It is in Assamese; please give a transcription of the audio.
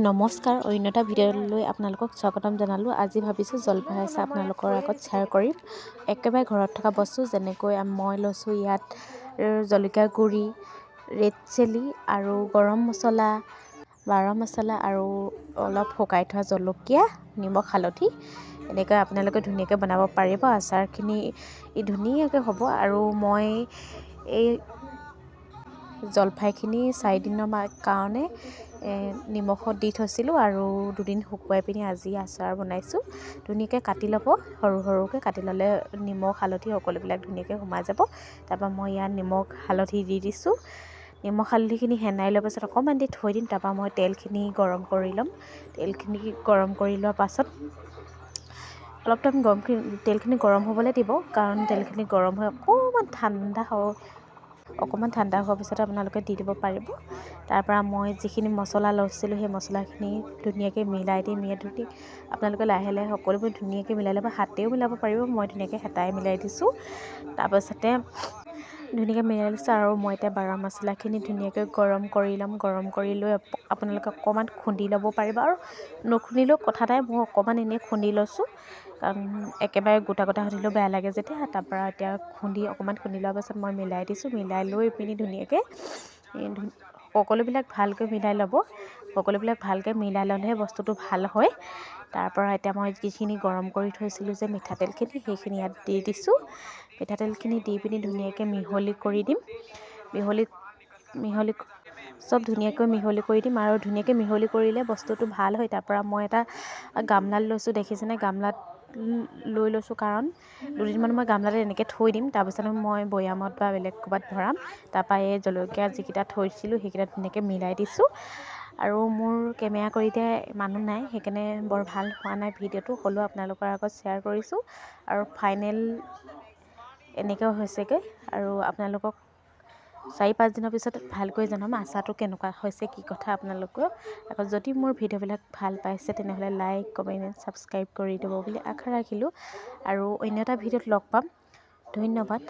নমস্কাৰ, অন্য এটা ভিডিঅ'লৈ আপোনালোকক স্বাগতম জনালোঁ। আজি ভাবিছোঁ জলফাই আচাৰ আপোনালোকৰ আগত শ্বেয়াৰ কৰিম। একেবাৰে ঘৰত থকা বস্তু, যেনেকৈ মই লৈছোঁ ইয়াত জলকীয়া গুড়ি, ৰেড চিলি আৰু গৰম মছলা, বাৰ মছলা আৰু অলপ শুকাই থোৱা জলকীয়া, নিমখ, হালধি। এনেকৈ আপোনালোকে ধুনীয়াকৈ বনাব পাৰিব। আচাৰখিনি ধুনীয়াকৈ হ'ব। আৰু মই এই জলফাইখিনি 4 দিনৰ কাৰণে নিমখত দি থৈছিলোঁ আৰু 2 দিন শুকুৱাই পিনি আজি আচাৰ বনাইছোঁ। ধুনীয়াকৈ কাটি ল'ব, সৰু সৰুকৈ কাটি ল'লে নিমখ হালধি সকলোবিলাক ধুনীয়াকৈ সোমাই যাব। তাৰপৰা মই ইয়াত নিমখ হালধি দি দিছোঁ। নিমখ হালধিখিনি সানি লোৱাৰ পাছত অকণমান দেৰি থৈ দিম। তাৰপৰা মই তেলখিনি গৰম কৰি ল'ম। তেলখিনি গৰম কৰি লোৱাৰ পাছত অলপ টাইম তেলখিনি গৰম হ'বলৈ দিব, কাৰণ তেলখিনি গৰম হৈ অকণমান ঠাণ্ডা হোৱাৰ পিছত আপোনালোকে দি দিব পাৰিব। তাৰপৰা মই যিখিনি মছলা লৈছিলোঁ সেই মছলাখিনি ধুনীয়াকৈ মিলাই দিম। ইয়াত আপোনালোকে লাহে লাহে সকলোবোৰ ধুনীয়াকৈ মিলাই ল'ব। হাতেও মিলাব পাৰিব, মই ধুনীয়াকৈ হেতাই মিলাই দিছোঁ। তাৰপাছতে ধুনীয়াকৈ মিলাই লৈছোঁ আৰু মই এতিয়া বাৰ মছলাখিনি ধুনীয়াকৈ গৰম কৰি ল'ম। গৰম কৰি লৈ আপোনালোকে অকণমান খুন্দি ল'ব পাৰিব, আৰু নুখুন্দিলেও কথা নাই, মই অকণমান এনেই খুন্দি লৈছোঁ, কাৰণ একেবাৰে গোটা গোটা হৈ থাকিলেও বেয়া লাগে যেতিয়া। তাৰপৰা এতিয়া অকণমান খুন্দি লোৱাৰ পাছত মই মিলাই দিছোঁ। মিলাই লৈ পিনি ধুনীয়াকৈ সকলোবিলাক ভালকৈ মিলাই ল'ব। সকলোবিলাক ভালকৈ মিলাই ল'লেহে বস্তুটো ভাল হয়। তাৰপৰা এতিয়া মই যিখিনি গৰম কৰি থৈছিলোঁ যে মিঠাতেলখিনি, সেইখিনি ইয়াত দি দিছোঁ। মিঠাতেলখিনি দি পিনি ধুনীয়াকৈ মিহলি কৰি দিম। চব ধুনীয়াকৈ মিহলি কৰি দিম, আৰু ধুনীয়াকৈ মিহলি কৰিলে বস্তুটো ভাল হয়। তাৰপৰা মই এটা গামলাত লৈছোঁ, দেখিছেনে? গামলাত লৈ লৈছোঁ কাৰণ 2 দিনমান মই গামলাতে এনেকৈ থৈ দিম। তাৰপিছত মই বৈয়ামত বা বেলেগ ক'ৰবাত ভৰাম। তাৰপৰা এই জলকীয়া যিকেইটা থৈছিলোঁ সেইকেইটা ধুনীয়াকৈ মিলাই দিছোঁ। আৰু মোৰ কেমেৰা কৰি দিয়া মানুহ নাই, সেইকাৰণে বৰ ভাল হোৱা নাই ভিডিঅ'টো, হ'লেও আপোনালোকৰ আগত শ্বেয়াৰ কৰিছোঁ। আৰু ফাইনেল এনেকৈ হৈছেগৈ। আৰু আপোনালোকক 4-5 দিনৰ পিছত ভালকৈ জনাম আচাৰটো কেনেকুৱা হৈছে, কি কথা। আপোনালোকৰ আকৌ যদি মোৰ ভিডিঅ'বিলাক ভাল পাইছে তেনেহ'লে লাইক, কমেণ্ট, ছাবস্ক্ৰাইব কৰি দিব বুলি আশা ৰাখিলোঁ। আৰু অন্য এটা ভিডিঅ'ত লগ পাম। ধন্যবাদ।